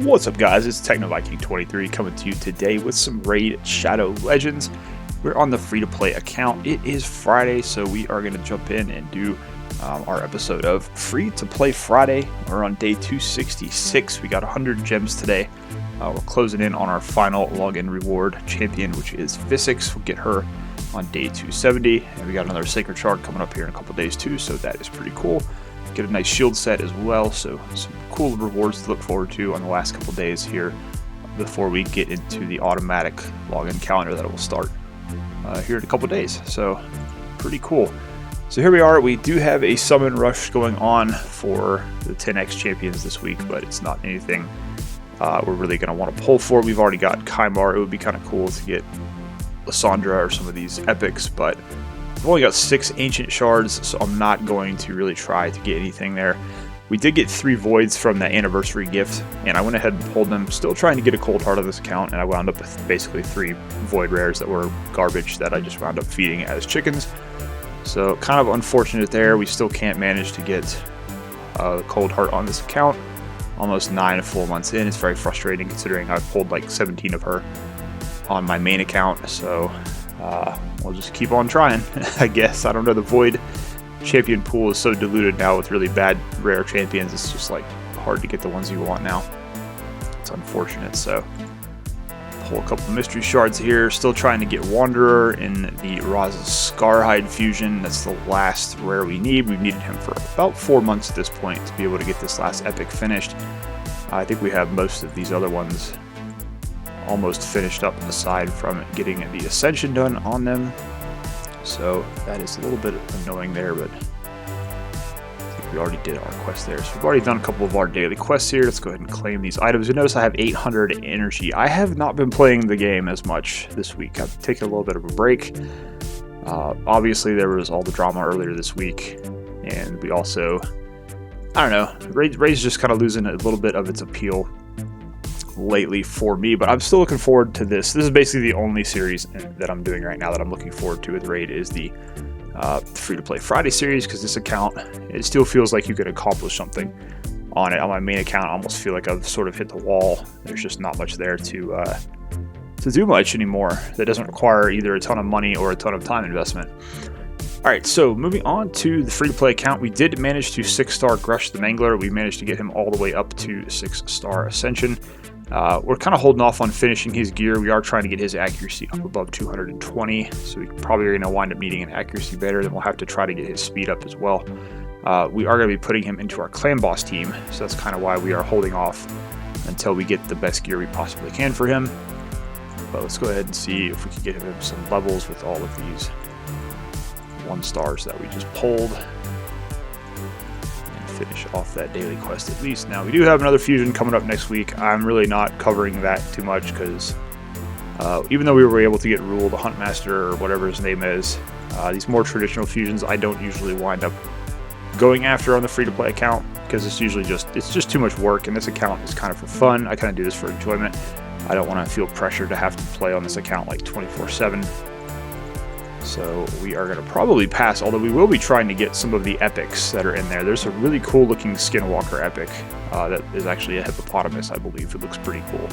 What's up, guys? It's TechnoViking23 coming to you today with some Raid Shadow Legends. We're on the free-to-play account. It is Friday, so we are going to jump in and do our episode of Free-to-Play Friday. We're on day 266. We got 100 gems today. We're closing in on our final login reward champion, which is Physics. We'll get her on day 270, and we got another Sacred Shard coming up here in a couple days too, so that is pretty cool. Get a nice shield set as well, so some cool rewards to look forward to on the last couple days here before we get into the automatic login calendar that will start here in a couple days. So pretty cool. So here we are. We do have a summon rush going on for the 10x champions this week, but it's not anything we're really going to want to pull for. We've already got Kymar. It would be kind of cool to get Lysandra or some of these epics, but I've only got 6 ancient shards, so I'm not going to really try to get anything there. We did get 3 voids from that anniversary gift, and I went ahead and pulled them. Still trying to get a cold heart of this account, and I wound up with basically 3 void rares that were garbage that I just wound up feeding as chickens. So kind of unfortunate there. We still can't manage to get a cold heart on this account. Almost 9 full months in. It's very frustrating considering I've pulled like 17 of her on my main account. So we'll just keep on trying, I guess. I don't know, the void champion pool is so diluted now with really bad rare champions. It's just like hard to get the ones you want now. It's unfortunate. So pull a couple mystery shards here. Still trying to get Wanderer in the Raza's Scarhide fusion. That's the last rare we need. We've needed him for about 4 months at this point to be able to get this last epic finished. I think we have most of these other ones almost finished up, aside from getting the Ascension done on them. So that is a little bit annoying there, but I think we already did our quest there. So we've already done a couple of our daily quests here. Let's go ahead and claim these items. You notice I have 800 energy. I have not been playing the game as much this week. I've taken a little bit of a break. Obviously there was all the drama earlier this week, and we also, I don't know, Raid's just kind of losing a little bit of its appeal lately for me, but I'm still looking forward to this. This is basically the only series that I'm doing right now that I'm looking forward to with Raid is the free-to-play Friday series, because this account, it still feels like you could accomplish something on it. On my main account, I almost feel like I've sort of hit the wall. There's just not much there to do much anymore that doesn't require either a ton of money or a ton of time investment. Alright, so moving on to the free-to-play account, we did manage to 6-star Grush the Mangler. We managed to get him all the way up to 6-star Ascension. We're kind of holding off on finishing his gear. We are trying to get his accuracy up above 220, so we probably are going to wind up needing an accuracy better. Then we'll have to try to get his speed up as well. We are going to be putting him into our clan boss team, so that's kind of why we are holding off until we get the best gear we possibly can for him. But let's go ahead and see if we can get him some levels with all of these 1-stars that we just pulled. Finish off that daily quest at least. Now we do have another fusion coming up next week. I'm really not covering that too much because even though we were able to get Rule, the Huntmaster, or whatever his name is, these more traditional fusions I don't usually wind up going after on the free-to-play account because it's usually just too much work, and this account is kind of for fun. I kind of do this for enjoyment. I don't want to feel pressure to have to play on this account like 24/7. So we are going to probably pass, although we will be trying to get some of the epics that are in there. There's a really cool looking Skinwalker epic that is actually a hippopotamus, I believe. It looks pretty cool.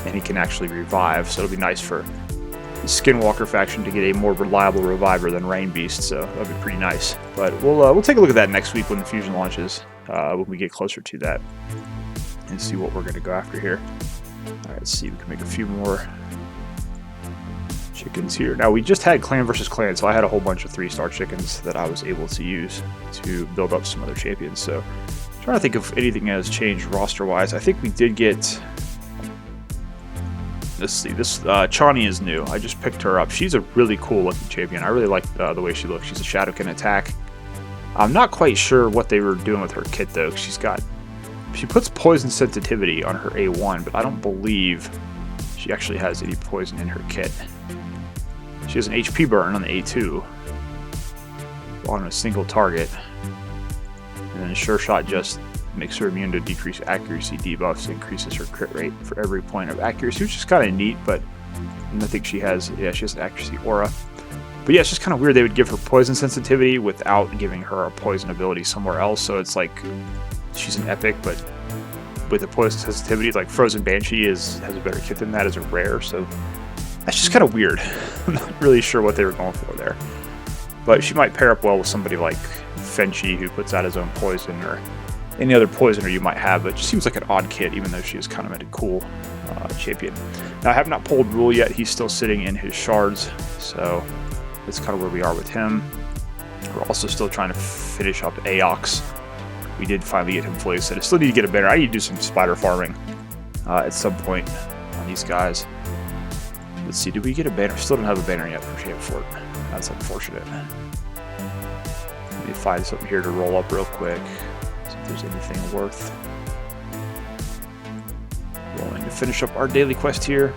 And he can actually revive, so it'll be nice for the Skinwalker faction to get a more reliable reviver than Rain Beast, so that'll be pretty nice. But we'll take a look at that next week when the fusion launches, when we get closer to that, and see what we're going to go after here. Alright, let's see if we can make a few more chickens here. Now we just had clan versus clan, so I had a whole bunch of 3-star chickens that I was able to use to build up some other champions. So I'm trying to think if anything has changed roster wise. I think we did get, let's see, this Chani is new. I just picked her up. She's a really cool looking champion. I really like the way she looks. She's a Shadowkin attack. I'm not quite sure what they were doing with her kit though. She puts poison sensitivity on her A1, but I don't believe she actually has any poison in her kit. She has an HP burn on the A2 on a single target, and then Sure Shot just makes her immune to decreased accuracy debuffs, increases her crit rate for every point of accuracy, which is kind of neat. But I think she has an accuracy aura. But yeah, it's just kind of weird they would give her poison sensitivity without giving her a poison ability somewhere else. So it's like she's an epic, but with the poison sensitivity. Like Frozen Banshee has a better kit than that as a rare, so that's just kind of weird. I'm not really sure what they were going for there. But she might pair up well with somebody like Fenchi, who puts out his own poison, or any other poisoner you might have. But it just seems like an odd kit, even though she is kind of a cool champion. Now, I have not pulled Rule yet. He's still sitting in his shards, so that's kind of where we are with him. We're also still trying to finish up Aox. We did finally get him fully set. I still need to get a banner. I need to do some spider farming at some point on these guys. Let's see, did we get a banner? Still don't have a banner yet for Shamfort. That's unfortunate. Let me find something here to roll up real quick. See if there's anything worth rolling to finish up our daily quest here.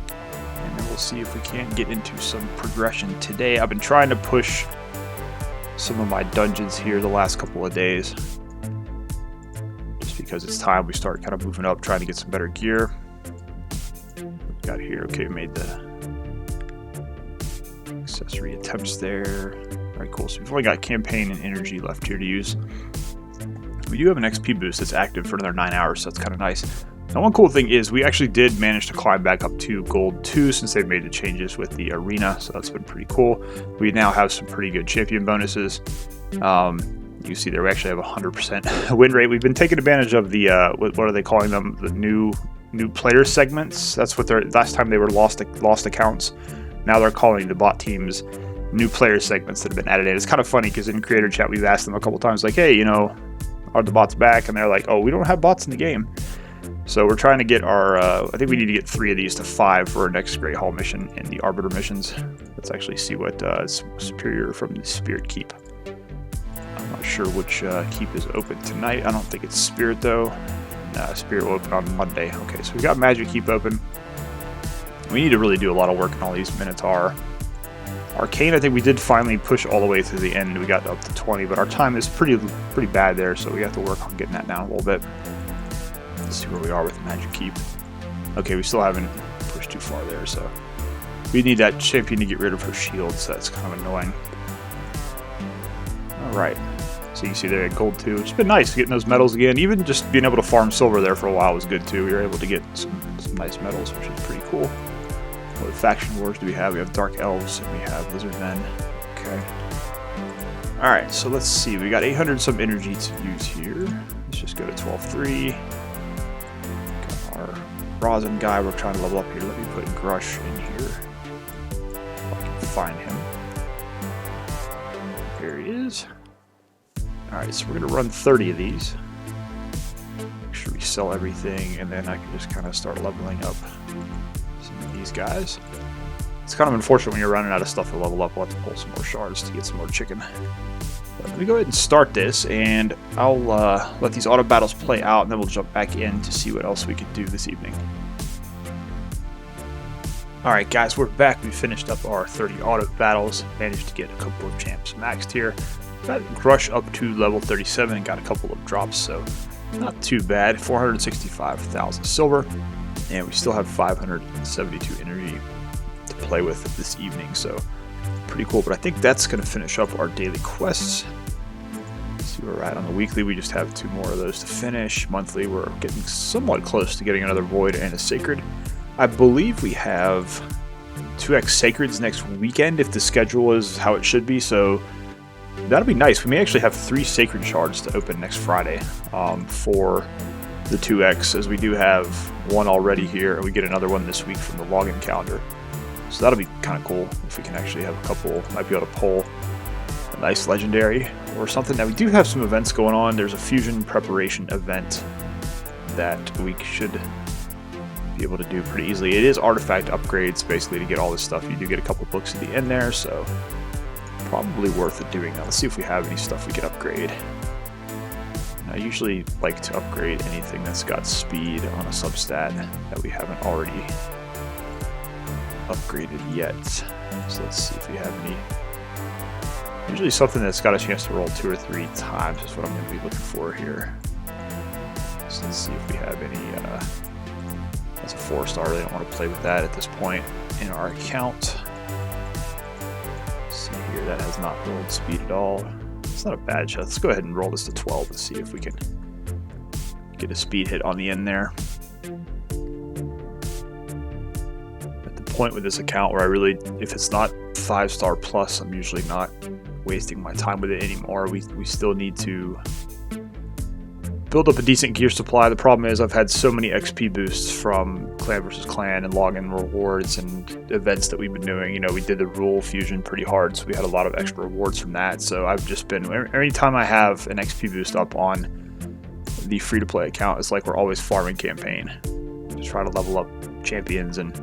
And then we'll see if we can't get into some progression today. I've been trying to push some of my dungeons here the last couple of days, just because it's time we start kind of moving up, trying to get some better gear. Got here, okay, we made the accessory attempts there. Alright, cool, so we've only got campaign and energy left here to use. We do have an XP boost that's active for another 9 hours, so that's kind of nice. Now, one cool thing is we actually did manage to climb back up to Gold 2 since they've made the changes with the arena, so that's been pretty cool. We now have some pretty good champion bonuses. You see there we actually have a 100% win rate. We've been taking advantage of the, what are they calling them? The new player segments. That's what last time they were lost accounts. Now they're calling the bot teams new player segments that have been added in. It's kind of funny because in creator chat we've asked them a couple times, like, hey, you know, are the bots back? And they're like, oh, we don't have bots in the game. So we're trying to get our, I think we need to get 3 of these to 5 for our next Great Hall mission and the Arbiter missions. Let's actually see what is superior from the Spirit Keep. I'm not sure which keep is open tonight. I don't think it's Spirit though. Nah, Spirit will open on Monday. Okay, so we got Magic Keep open. We need to really do a lot of work on all these Minotaur. Arcane, I think we did finally push all the way to the end. We got up to 20, but our time is pretty bad there, so we have to work on getting that down a little bit. Let's see where we are with Magic Keep. Okay, we still haven't pushed too far there, so we need that champion to get rid of her shield, so that's kind of annoying. Alright, so you can see there at Gold 2. It's been nice getting those medals again. Even just being able to farm silver there for a while was good too. We were able to get some nice medals, which is pretty cool. What faction wars do we have? We have Dark Elves and we have Lizard Men. Okay. Alright, so let's see. We got 800 some energy to use here. Let's just go to 12.3. Got our Rosin guy we're trying to level up here. Let me put Grush in here. If I can find him. There he is. Alright, so we're going to run 30 of these. Make sure we sell everything, and then I can just kind of start leveling up some of these guys. It's kind of unfortunate when you're running out of stuff to level up. We'll have to pull some more shards to get some more chicken. But let me go ahead and start this, and I'll let these auto battles play out, and then we'll jump back in to see what else we can do this evening. Alright guys, we're back. We finished up our 30 auto battles, managed to get a couple of champs maxed here. Got Grush up to level 37 and got a couple of drops, so not too bad. 465,000 silver, and we still have 572 energy to play with this evening, so pretty cool. But I think that's going to finish up our daily quests. Let's see where we're at on the weekly. We just have 2 more of those to finish. Monthly, we're getting somewhat close to getting another Void and a Sacred. I believe we have 2x Sacreds next weekend if the schedule is how it should be, so that'll be nice. We may actually have 3 Sacred Shards to open next Friday for the 2x, as we do have one already here, and we get another one this week from the login calendar. So that'll be kind of cool if we can actually have a couple, might be able to pull a nice legendary or something. Now we do have some events going on. There's a fusion preparation event that we should be able to do pretty easily. It is artifact upgrades basically to get all this stuff. You do get a couple books at the end there, so probably worth it doing that. Let's see if we have any stuff we can upgrade. I usually like to upgrade anything that's got speed on a substat that we haven't already upgraded yet. So let's see if we have any. Usually something that's got a chance to roll 2 or 3 times is what I'm going to be looking for here. So let's see if we have any. That's a 4-star. I really don't want to play with that at this point in our account. Let's see here, that has not rolled speed at all. It's not a bad shot. Let's go ahead and roll this to 12 and see if we can Get a speed hit on the end there. At the point with this account where I really, if it's not 5-star plus, I'm usually not wasting my time with it anymore. We still need to build up a decent gear supply. The problem is I've had so many XP boosts from clan versus clan and login rewards and events that we've been doing. You know, we did the rule fusion pretty hard, so we had a lot of extra rewards from that. So I've just been, every time I have an XP boost up on the free-to-play account, it's like we're always farming campaign. Just try to level up champions and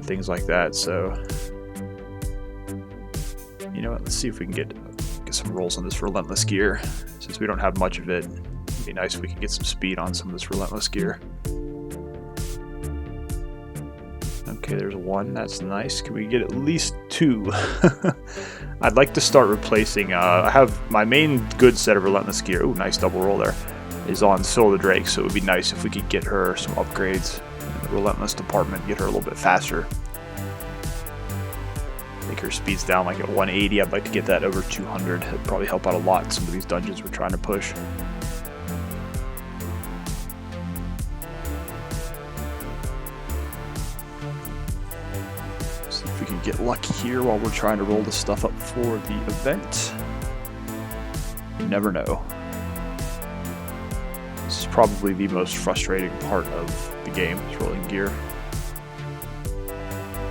things like that. So, you know what, let's see if we can get some rolls on this relentless gear. Since we don't have much of it, it'd be nice if we could get some speed on some of this relentless gear. Okay, there's one. That's nice. Can we get at least 2? I'd like to start replacing. I have my main good set of relentless gear. Ooh, nice double roll there. Is on Soul the Drake, so it would be nice if we could get her some upgrades in the relentless department, get her a little bit faster. I think her speed's down like at 180. I'd like to get that over 200. It'd probably help out a lot in some of these dungeons we're trying to push. See if we can get lucky here while we're trying to roll this stuff up for the event. You never know. This is probably the most frustrating part of the game, is rolling gear.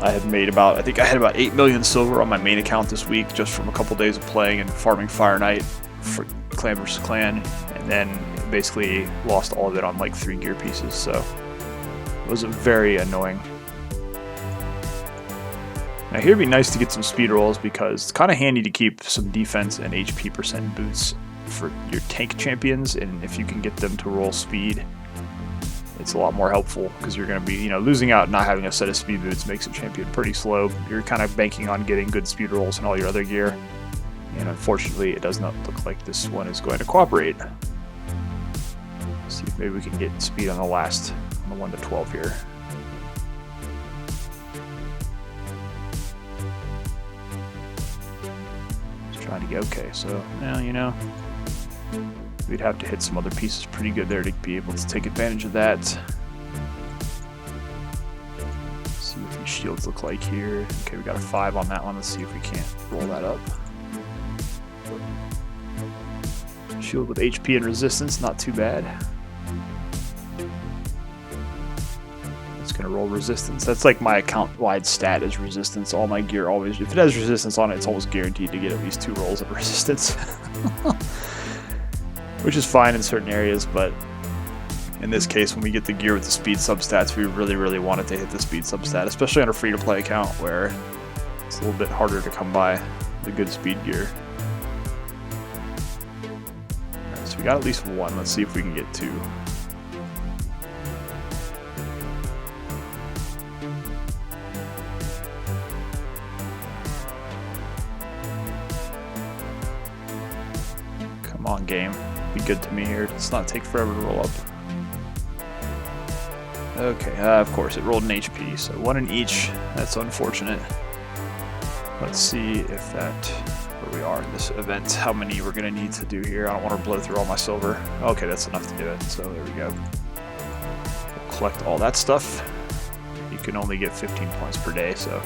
I think I had about 8 million silver on my main account this week just from a couple days of playing and farming Fire Knight for clan versus clan, and then basically lost all of it on like 3 gear pieces, so it was very annoying. Now here it'd be nice to get some speed rolls because it's kind of handy to keep some defense and HP percent boots for your tank champions, and if you can get them to roll speed, it's a lot more helpful because you're going to be, you know, losing out not having a set of speed boots makes a champion pretty slow. You're kind of banking on getting good speed rolls in all your other gear, and unfortunately it does not look like this one is going to cooperate. Let's see if maybe we can get speed on the 1 to 12 here. Just trying to get okay, so now, you know, we'd have to hit some other pieces pretty good there to be able to take advantage of that. Let's see what these shields look like here. Okay, we got a 5 on that one. Let's see if we can't roll that up. Shield with HP and resistance, not too bad. It's gonna roll resistance. That's like my account-wide stat is resistance. All my gear always, if it has resistance on it, it's almost guaranteed to get at least 2 rolls of resistance. Which is fine in certain areas, but in this case, when we get the gear with the speed substats, we really want it to hit the speed substat, especially on a free-to-play account where it's a little bit harder to come by the good speed gear. Alright, so we got at least 1. Let's see if we can get 2. Come on, game. Be good to me here. Let's not take forever to roll up. Okay, of course, it rolled an HP, so 1 in each. That's unfortunate. Let's see if that, where we are in this event, how many we're going to need to do here. I don't want to blow through all my silver. Okay, that's enough to do it, so there we go. We'll collect all that stuff. You can only get 15 points per day, so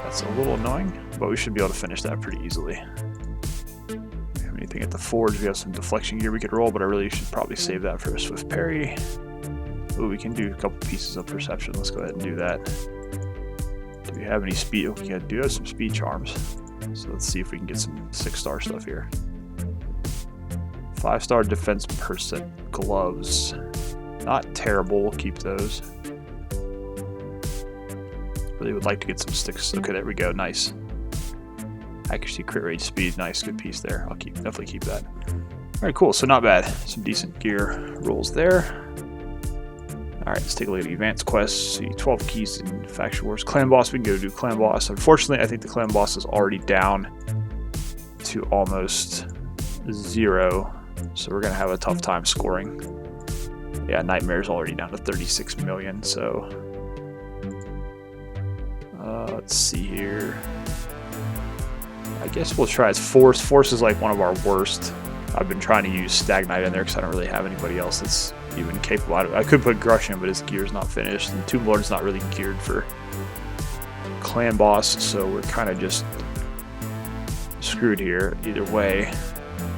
that's a little annoying, but we should be able to finish that pretty easily. Anything at the forge, we have some deflection gear we could roll, but I really should probably save that for a swift parry. Ooh, we can do a couple pieces of perception. Let's go ahead and do that. Do we have any speed? Okay, I do have some speed charms. So let's see if we can get some 6-star stuff here. 5-star defense percent gloves. Not terrible, we'll keep those. Really would like to get some sticks. Okay, there we go, nice. Accuracy, crit rate, speed, nice, good piece there. I'll definitely keep that. Alright, cool, so not bad. Some decent gear rolls there. Alright, let's take a look at the advanced quests. See, 12 keys in Faction Wars. Clan Boss, we can go do Clan Boss. Unfortunately, I think the Clan Boss is already down to almost 0, so we're going to have a tough time scoring. Yeah, Nightmare's already down to 36 million, so... let's see here. I guess we'll try as Force. Force is like one of our worst I've been trying to use Stagnite in there because I don't really have anybody else that's even capable. I could put Grush in, but his gear's not finished, and Tomb Lord's not really geared for clan boss, so we're kind of just screwed here either way.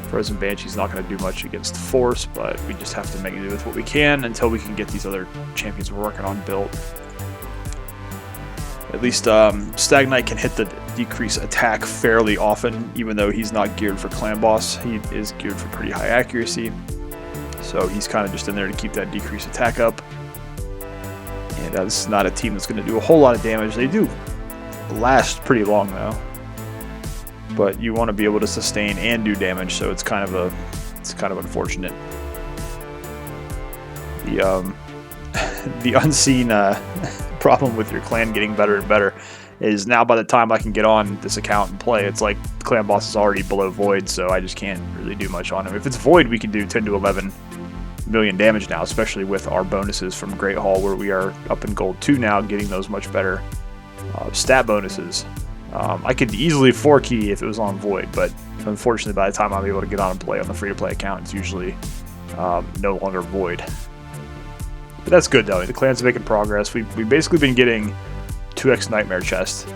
Frozen Banshee's not going to do much against Force, but we just have to make do with what we can until we can get these other champions we're working on built. At least Stagnite can hit the decrease attack fairly often, even though he's not geared for clan boss. He is geared for pretty high accuracy, so he's kind of just in there to keep that decrease attack up. And this is not a team that's going to do a whole lot of damage. They do last pretty long though, but you want to be able to sustain and do damage, so it's kind of unfortunate. The unseen problem with your clan getting better and better is now by the time I can get on this account and play, it's like clan boss is already below Void, so I just can't really do much on him. If it's Void, we can do 10 to 11 million damage now, especially with our bonuses from Great Hall, where we are up in Gold 2 now, getting those much better stat bonuses. I could easily 4-key if it was on Void, but unfortunately by the time I'm able to get on and play on the free-to-play account, it's usually no longer Void. But that's good though, the clan's making progress. We've basically been getting 2x Nightmare Chest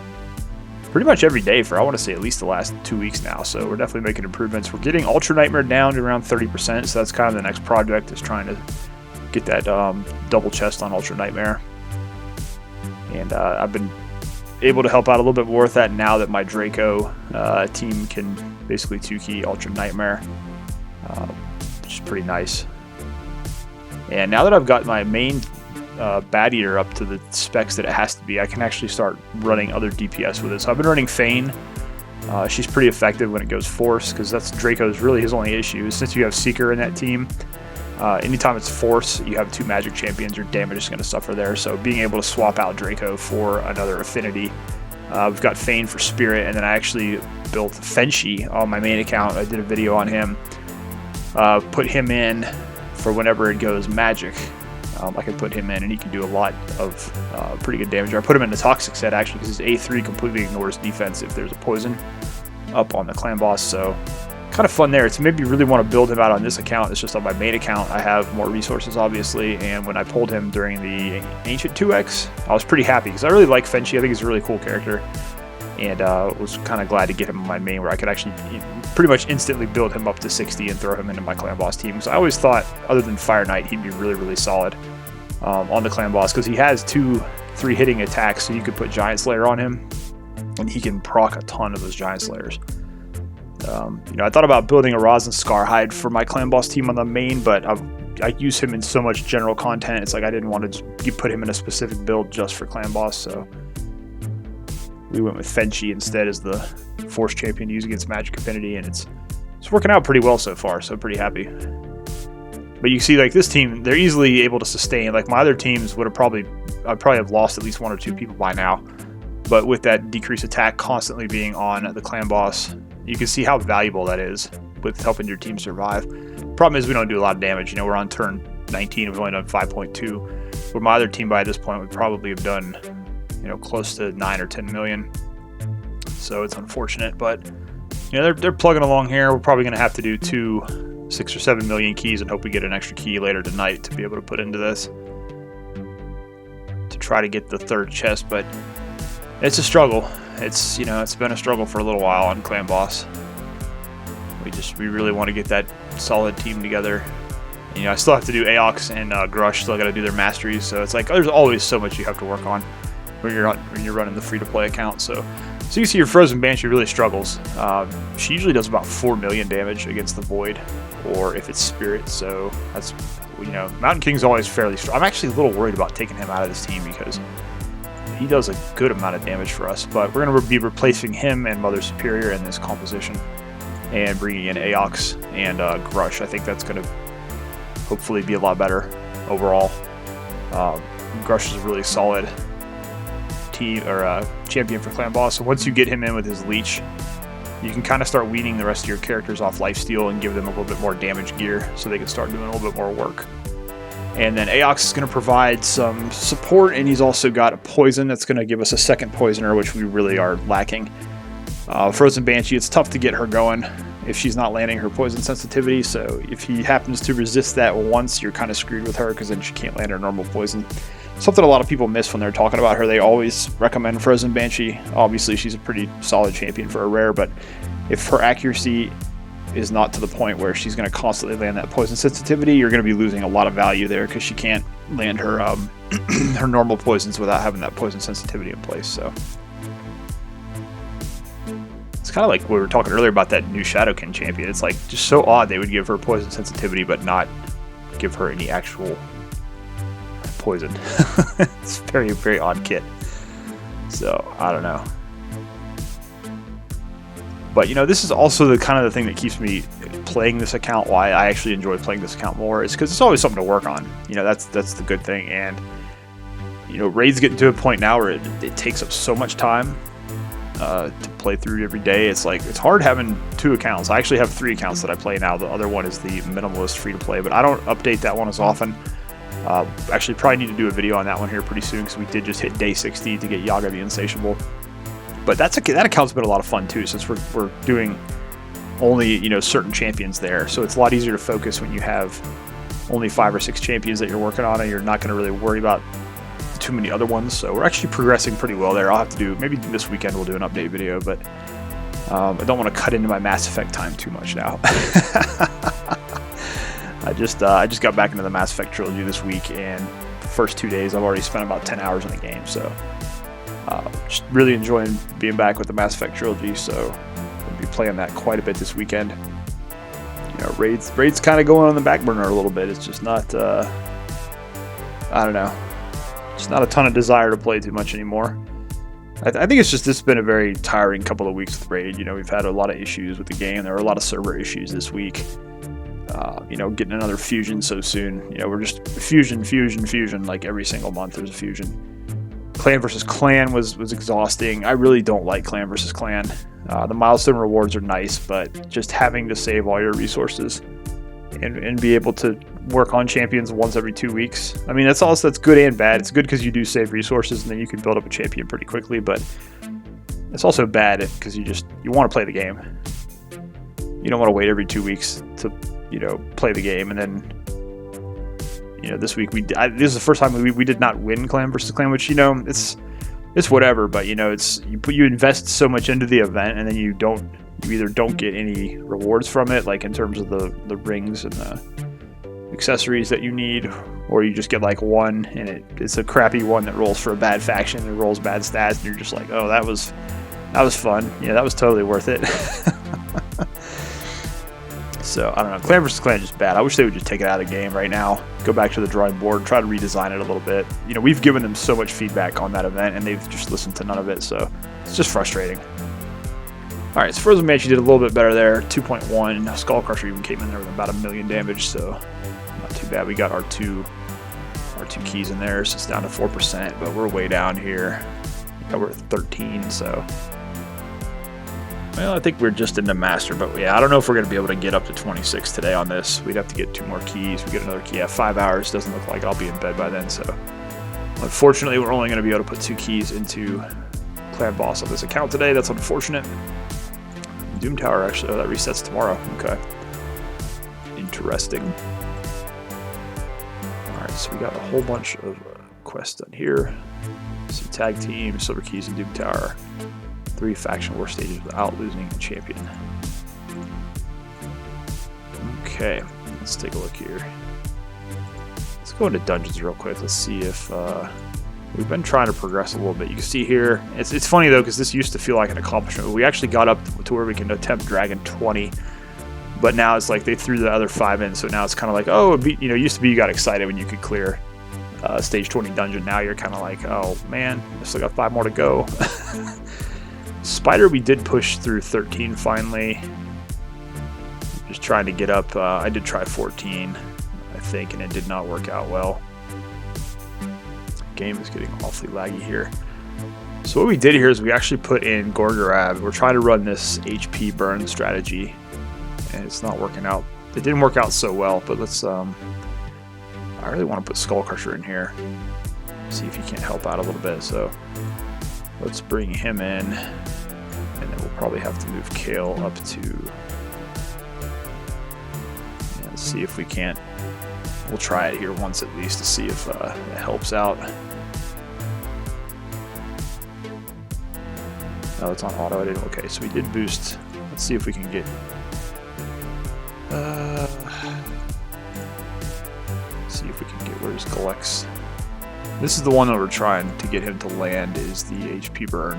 pretty much every day for, I want to say, at least the last 2 weeks now, so we're definitely making improvements. We're getting Ultra Nightmare down to around 30%, so that's kind of the next project, is trying to get that double chest on Ultra Nightmare. And I've been able to help out a little bit more with that now that my Draco team can basically 2-key Ultra Nightmare, which is pretty nice. And now that I've got my main Bat Eater up to the specs that it has to be, I can actually start running other DPS with it. So I've been running Fane. She's pretty effective when it goes Force, because that's Draco's really his only issue. Since you have Seeker in that team, anytime it's Force, you have 2 magic champions, your damage is going to suffer there. So being able to swap out Draco for another affinity. We've got Fane for Spirit, and then I actually built Fenshi on my main account. I did a video on him. Put him in for whenever it goes magic. I can put him in, and he can do a lot of pretty good damage. I put him in the Toxic set, actually, because his A3 completely ignores defense if there's a poison up on the clan boss, so kind of fun there. It's maybe you really want to build him out on this account. It's just on my main account, I have more resources, obviously, and when I pulled him during the Ancient 2X, I was pretty happy, because I really like Fenshi. I think he's a really cool character, and was kind of glad to get him on my main, where I could actually pretty much instantly build him up to 60 and throw him into my clan boss team. So I always thought, other than Fire Knight, he'd be really, really solid on the clan boss, because he has 2-3 hitting attacks, so you could put Giant Slayer on him, and he can proc a ton of those Giant Slayers. You know, I thought about building a Rosin Scarhide for my clan boss team on the main, but I use him in so much general content. It's like I didn't want to put him in a specific build just for clan boss, so we went with Fenshi instead as the Force champion to use against Magic Affinity, and it's working out pretty well so far, so pretty happy. But you see, like, this team, they're easily able to sustain. Like, my other teams I'd probably have lost at least 1 or 2 people by now. But with that decreased attack constantly being on the clan boss, you can see how valuable that is with helping your team survive. Problem is we don't do a lot of damage. You know, we're on turn 19, we've only done 5.2. Where my other team by this point would probably have done, you know, close to 9 or 10 million. So it's unfortunate, but you know, they're plugging along here. We're probably going to have to do 2 6 or 7 million keys and hope we get an extra key later tonight to be able to put into this to try to get the 3rd chest. But it's a struggle. It's, you know, it's been a struggle for a little while on clan boss. We really want to get that solid team together. You know, I still have to do Aox and Grush. Still got to do their masteries. So it's like there's always so much you have to work on when you're running the free-to-play account. So you see your Frozen Banshee really struggles. She usually does about 4 million damage against the Void, or if it's Spirit. So that's, you know, Mountain King's always fairly strong. I'm actually a little worried about taking him out of this team because he does a good amount of damage for us. But we're going to be replacing him and Mother Superior in this composition and bringing in Aox and Grush. I think that's going to hopefully be a lot better overall. Grush is a really solid team or champion for clan boss. So once you get him in with his leech, you can kind of start weaning the rest of your characters off lifesteal and give them a little bit more damage gear so they can start doing a little bit more work. And then Aox is going to provide some support, and he's also got a poison that's going to give us a 2nd poisoner, which we really are lacking. Frozen Banshee, it's tough to get her going. if she's not landing her poison sensitivity. So if he happens to resist that once, you're kind of screwed with her, because then she can't land her normal poison. Something a lot of people miss when they're talking about her. They always recommend Frozen Banshee. Obviously, she's a pretty solid champion for a rare, but if her accuracy is not to the point where she's going to constantly land that poison sensitivity, you're going to be losing a lot of value there, because she can't land her her normal poisons without having that poison sensitivity in place. So it's kind of like we were talking earlier about that new Shadowkin champion. It's like just so odd they would give her poison sensitivity but not give her any actual poison. It's a very, very odd kit. So I don't know. But you know, this is also the kind of the thing that keeps me playing this account. Why I actually enjoy playing this account more is because it's always something to work on. You know, that's the good thing. And you know, raids getting to a point now where it takes up so much time to play through every day. It's like it's hard having 2 accounts. I actually have 3 accounts that I play now. The other one is the minimalist free to play, but I don't update that one as often. Actually, probably need to do a video on that one here pretty soon, because we did just hit day 60 to get Yaga the Insatiable. But that account's been a lot of fun too, since we're doing only, you know, certain champions there. So it's a lot easier to focus when you have only 5 or 6 champions that you're working on, and you're not going to really worry about too many other ones. So we're actually progressing pretty well there. I'll have to do, maybe this weekend we'll do an update video, but I don't want to cut into my Mass Effect time too much now. I just got back into the Mass Effect trilogy this week, and the first 2 days I've already spent about 10 hours in the game. So just really enjoying being back with the Mass Effect trilogy. So we'll be playing that quite a bit this weekend. You know, raids kind of going on the back burner a little bit. It's just not, I don't know, just not a ton of desire to play too much anymore. I think it's just, this has been a very tiring couple of weeks with raid. You know, we've had a lot of issues with the game. There were a lot of server issues this week. You know, getting another fusion so soon. You know, we're just fusion, like every single month there's a fusion. Clan versus clan was exhausting. I really don't like clan versus clan. The milestone rewards are nice, but just having to save all your resources and be able to work on champions once every 2 weeks. I mean, that's good and bad. It's good because you do save resources and then you can build up a champion pretty quickly, but it's also bad because you want to play the game. You don't want to wait every 2 weeks to, you know, play the game. And then, you know, this week this is the first time we did not win clan versus clan, which, you know, it's whatever, but you know, it's you invest so much into the event and then you either don't get any rewards from it, like in terms of the rings and the accessories that you need, or you just get like one and it's a crappy one that rolls for a bad faction and rolls bad stats, and you're just like, oh, that was fun. Yeah, that was totally worth it. So I don't know, clan versus clan is just bad. I wish they would just take it out of the game right now, go back to the drawing board, try to redesign it a little bit. You know, we've given them so much feedback on that event and they've just listened to none of it, so it's just frustrating. Alright, so Frozen Banshee did a little bit better there, 2.1. Skullcrusher even came in there with about 1 million damage, so not too bad. We got our two keys in there, so it's down to 4%, but we're way down here. Yeah, we're at 13, so... Well, I think we're just into master, but yeah, I don't know if we're going to be able to get up to 26 today on this. We'd have to get 2 more keys. We get another key at 5 hours. Doesn't look like I'll be in bed by then, so unfortunately, we're only going to be able to put 2 keys into Clan Boss on this account today. That's unfortunate. Doom Tower, actually, that resets tomorrow. Okay. Interesting. Alright, so we got a whole bunch of quests done here. See tag team, silver keys, and Doom Tower. 3 faction war stages without losing a champion. Okay, let's take a look here. Let's go into dungeons real quick. Let's see if we've been trying to progress a little bit. You can see here, it's funny though, because this used to feel like an accomplishment. We actually got up to where we can attempt Dragon 20, but now it's like they threw the other 5 in, so now it's kind of like, oh, you know, used to be you got excited when you could clear stage 20 dungeon. Now you're kind of like, oh man, I still got 5 more to go. Spider, we did push through 13 finally. Just trying to get up. I did try 14, I think, and it did not work out well. Game is getting awfully laggy here. So what we did here is we actually put in Gorgorab. We're trying to run this HP burn strategy, and it's not working out. It didn't work out so well, but let's. I really want to put Skullcrusher in here. See if he can't help out a little bit. So let's bring him in. And then we'll probably have to move Kale up to Let's see if we can't. We'll try it here once at least to see if it helps out. Oh, it's on auto. I didn't. Okay, so we did boost. Let's see if we can get. See if we can get. Where's Galex? This is the one that we're trying to get him to land. Is the HP burn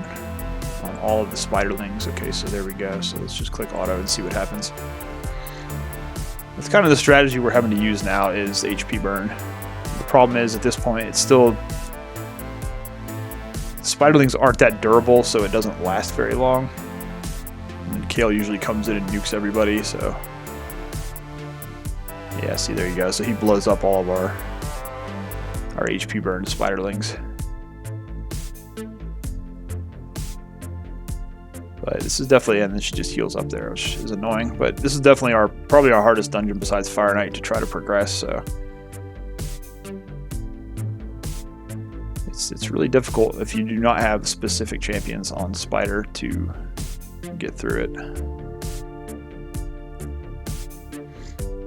on all of the spiderlings. Okay, so there we go. So let's just click auto and see what happens. That's kind of the strategy we're having to use now is HP burn. The problem is at this point it's still spiderlings aren't that durable, so it doesn't last very long. And then Kale usually comes in and nukes everybody, so yeah, see, there you go. So he blows up all of our HP burned spiderlings. But this is definitely, and then she just heals up there, which is annoying. But this is definitely probably our hardest dungeon besides Fire Knight to try to progress. So it's really difficult if you do not have specific champions on Spider to get through it.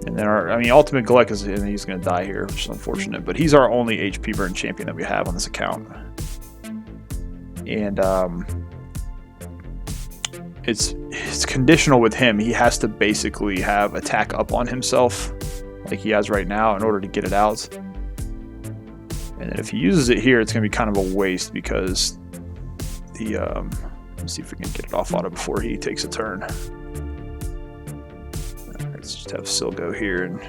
And then Ultimate Galek and he's going to die here, which is unfortunate. But he's our only HP burn champion that we have on this account. And it's conditional with him. He has to basically have attack up on himself like he has right now in order to get it out. And then if he uses it here, it's going to be kind of a waste because the let's see if we can get it off auto before he takes a turn. Let's just have Sil go here and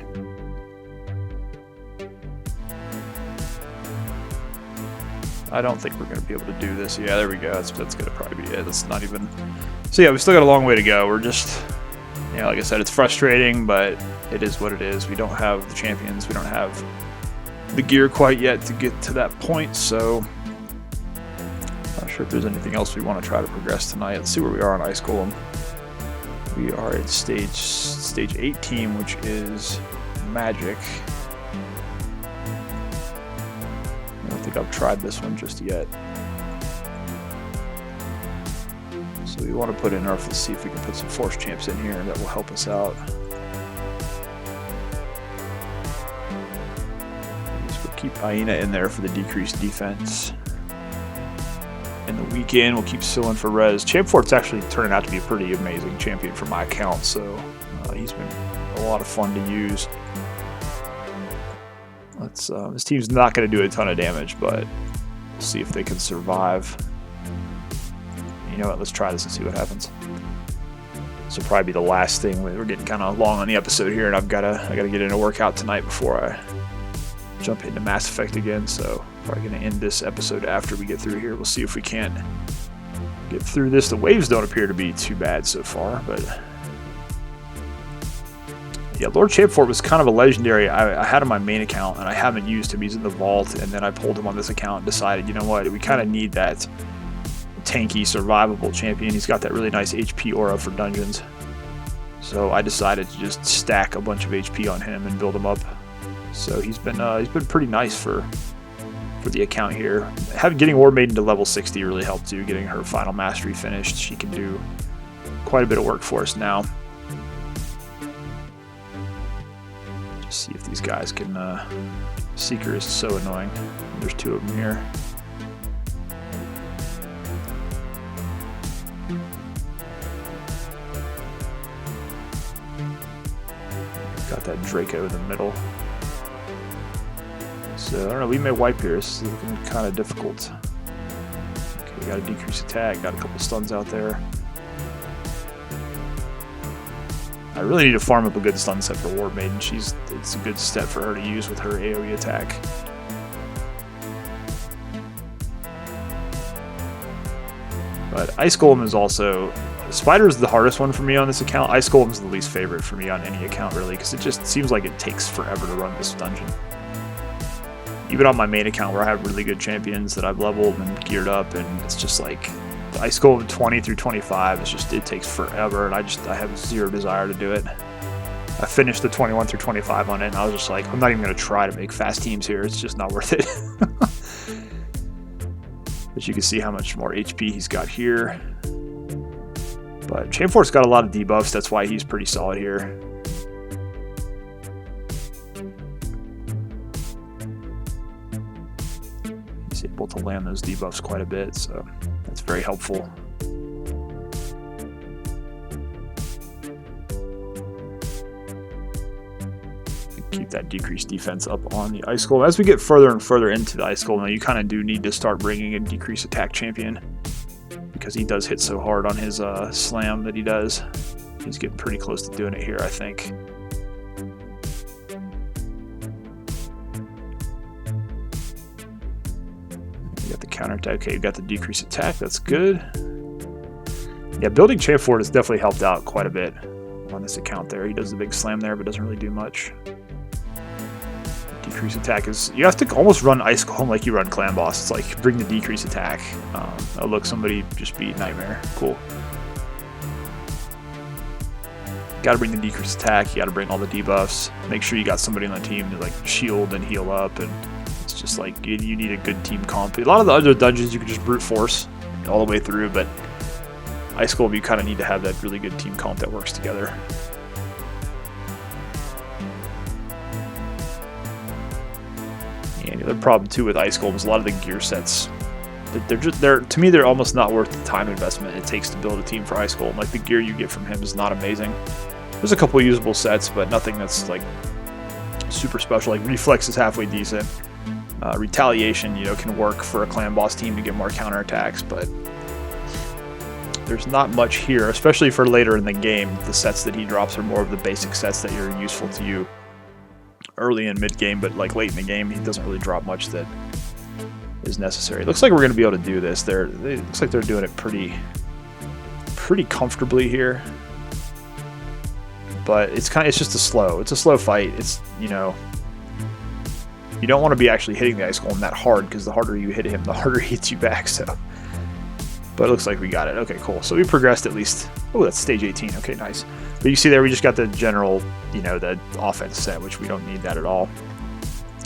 I don't think we're going to be able to do this. Yeah, there we go. That's going to probably be it. That's not even... So yeah, we still got a long way to go. We're just... You know, like I said, it's frustrating, but it is what it is. We don't have the champions. We don't have the gear quite yet to get to that point, so... Not sure if there's anything else we want to try to progress tonight. Let's see where we are on Ice Golem. We are at stage 18, which is Magic. I don't think I've tried this one just yet. So we want to put in our, let's see if we can put some Force Champs in here that will help us out. We'll keep Aina in there for the decreased defense. In the weekend, we'll keep Sillin for res. Champ Fort's actually turning out to be a pretty amazing champion for my account, so he's been a lot of fun to use. Let's, this team's not going to do a ton of damage, but we'll see if they can survive. You know what? Let's try this and see what happens. This will probably be the last thing. We're getting kind of long on the episode here, and I gotta get in a workout tonight before I jump into Mass Effect again. So probably going to end this episode after we get through here. We'll see if we can't get through this. The waves don't appear to be too bad so far, but. Yeah, Lord Champfort was kind of a legendary I had on my main account, and I haven't used him. He's in the vault, and then I pulled him on this account and decided, you know what, we kind of need that tanky, survivable champion. He's got that really nice HP aura for dungeons. So I decided to just stack a bunch of HP on him and build him up. So he's been pretty nice for the account here. Getting War Maiden to level 60 really helped too, getting her final mastery finished. She can do quite a bit of work for us now. See if these guys can. Seeker is so annoying. There's two of them here. Got that Draco in the middle. So I don't know. We may wipe here. This is looking kind of difficult. Okay, we got a decreased attack. Got a couple stuns out there. I really need to farm up a good stun set for War Maiden. It's a good step for her to use with her AoE attack. But Ice Golem is also... Spider is the hardest one for me on this account. Ice Golem is the least favorite for me on any account, really, because it just seems like it takes forever to run this dungeon. Even on my main account where I have really good champions that I've leveled and geared up, and it's just like... Ice Golem 20 through 25, it takes forever, and I have zero desire to do it. I finished the 21 through 25 on it, and I was just like, I'm not even going to try to make fast teams here. It's just not worth it. But you can see how much more HP he's got here. But Chainforce's got a lot of debuffs, that's why he's pretty solid here. He's able to land those debuffs quite a bit, so that's very helpful. Keep that decreased defense up on the Ice Golem. As we get further and further into the Ice Golem, you kind of do need to start bringing a decreased attack champion, because he does hit so hard on his slam that he does. He's getting pretty close to doing it here, I think. You got the counter attack. Okay, you got the decreased attack. That's good. Yeah, building Champ Ford has definitely helped out quite a bit on this account there. He does the big slam there, but doesn't really do much. Decrease attack is, you have to almost run Ice Golem like you run Clan Boss. It's like bring the decrease attack. Oh look, somebody just beat Nightmare. Cool. Got to bring the decrease attack. You got to bring all the debuffs. Make sure you got somebody on the team to like shield and heal up, and it's just like you need a good team comp. A lot of the other dungeons you can just brute force all the way through, but Ice Golem you kind of need to have that really good team comp that works together. And the other problem too with Ice Golem is a lot of the gear sets. To me, they're almost not worth the time investment it takes to build a team for Ice Golem. Like the gear you get from him is not amazing. There's a couple usable sets, but nothing that's like super special. Like Reflex is halfway decent. Retaliation, you know, can work for a Clan Boss team to get more counterattacks, but there's not much here, especially for later in the game. The sets that he drops are more of the basic sets that are useful to you early and mid game, but like late in the game, he doesn't really drop much that is necessary. It looks like we're going to be able to do this. It looks like they're doing it pretty comfortably here, but it's just a slow fight. It's, you know, you don't want to be actually hitting the Ice Golem that hard, because the harder you hit him, the harder he hits you back. So, but it looks like we got it. Okay, cool. So we progressed at least. Oh, that's stage 18. Okay, nice. But you see there, we just got the general, you know, the offense set, which we don't need that at all.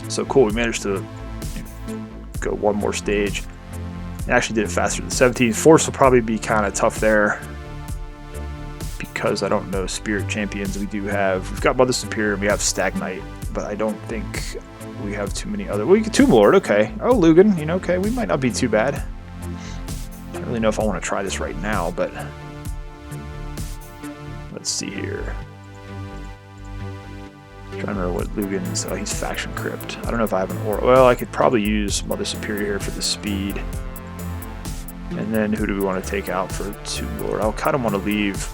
So cool. We managed to go one more stage. I actually did it faster than 17. Force will probably be kind of tough there, because I don't know Spirit champions. We've got Mother Superior, and we have Stagnite, but I don't think we have too many other. Well, you get Tomb Lord. Okay. Oh, Lugan. You know, okay, we might not be too bad. I don't really know if I want to try this right now, but let's see here. I'm trying to remember what Lugan's. Oh, he's Faction Crypt. I don't know if I have an aura. Well, I could probably use Mother Superior here for the speed. And then who do we want to take out for Tomb Lord? I'll kind of want to leave.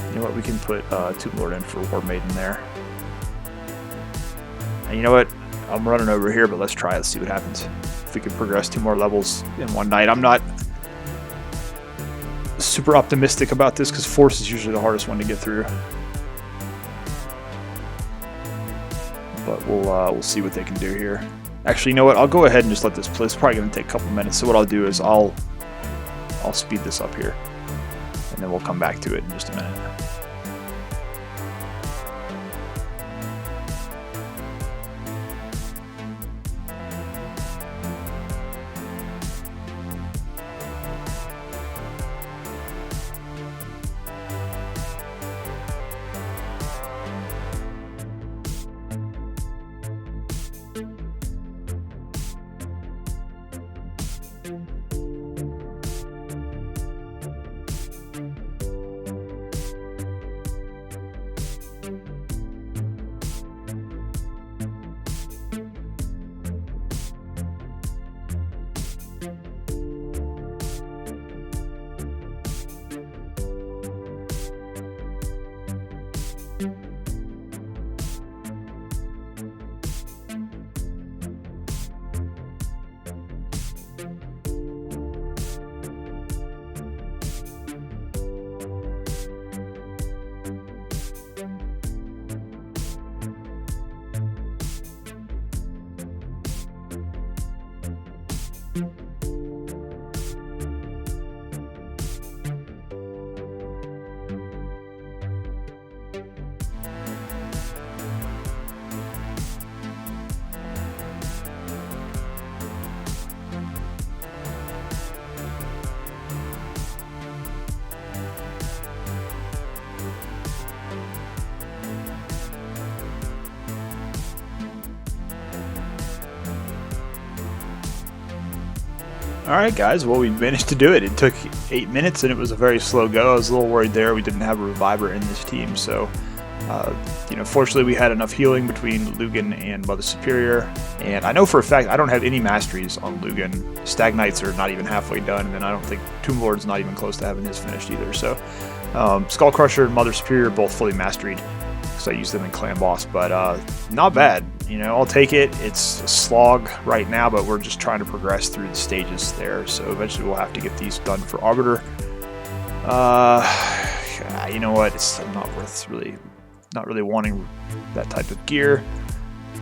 You know what? We can put Tomb Lord in for War Maiden there. And you know what? I'm running over here, but let's try it. Let's see what happens. If we can progress 2 more levels in one night. I'm not super optimistic about this, because Force is usually the hardest one to get through. But we'll see what they can do here. Actually, you know what? I'll go ahead and just let this play. It's probably going to take a couple minutes. So what I'll do is I'll speed this up here, and then we'll come back to it in just a minute. Alright guys, well we managed to do it. It took 8 minutes and it was a very slow go. I was a little worried there. We didn't have a reviver in this team, so fortunately we had enough healing between Lugan and Mother Superior. And I know for a fact I don't have any masteries on Lugan. Stag Knights are not even halfway done, and then I don't think Tomb Lord's not even close to having his finished either. So Skull Crusher and Mother Superior both fully mastered, because I use them in Clan Boss, but not bad. I'll take it. It's a slog right now, but we're just trying to progress through the stages there, so eventually we'll have to get these done for Arbiter. You know what, it's not worth not really wanting that type of gear.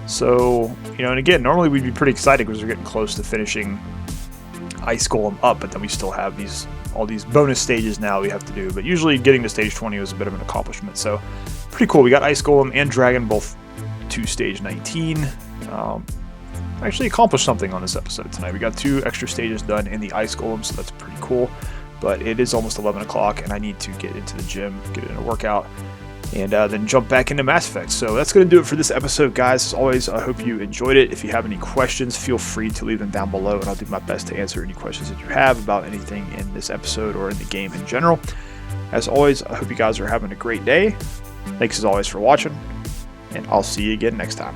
So, and again, normally we'd be pretty excited because we're getting close to finishing Ice Golem up, but then we still have all these bonus stages now we have to do. But usually getting to stage 20 was a bit of an accomplishment, so pretty cool. We got Ice Golem and Dragon both to stage 19. Actually accomplished something on this episode tonight. We got 2 extra stages done in the Ice Golem, so that's pretty cool. But it is almost 11 o'clock, and I need to get into the gym, get in a workout, and then jump back into Mass Effect. So that's going to do it for this episode, guys. As always, I hope you enjoyed it. If you have any questions, feel free to leave them down below, and I'll do my best to answer any questions that you have about anything in this episode or in the game in general. As always, I hope you guys are having a great day. Thanks as always for watching, and I'll see you again next time.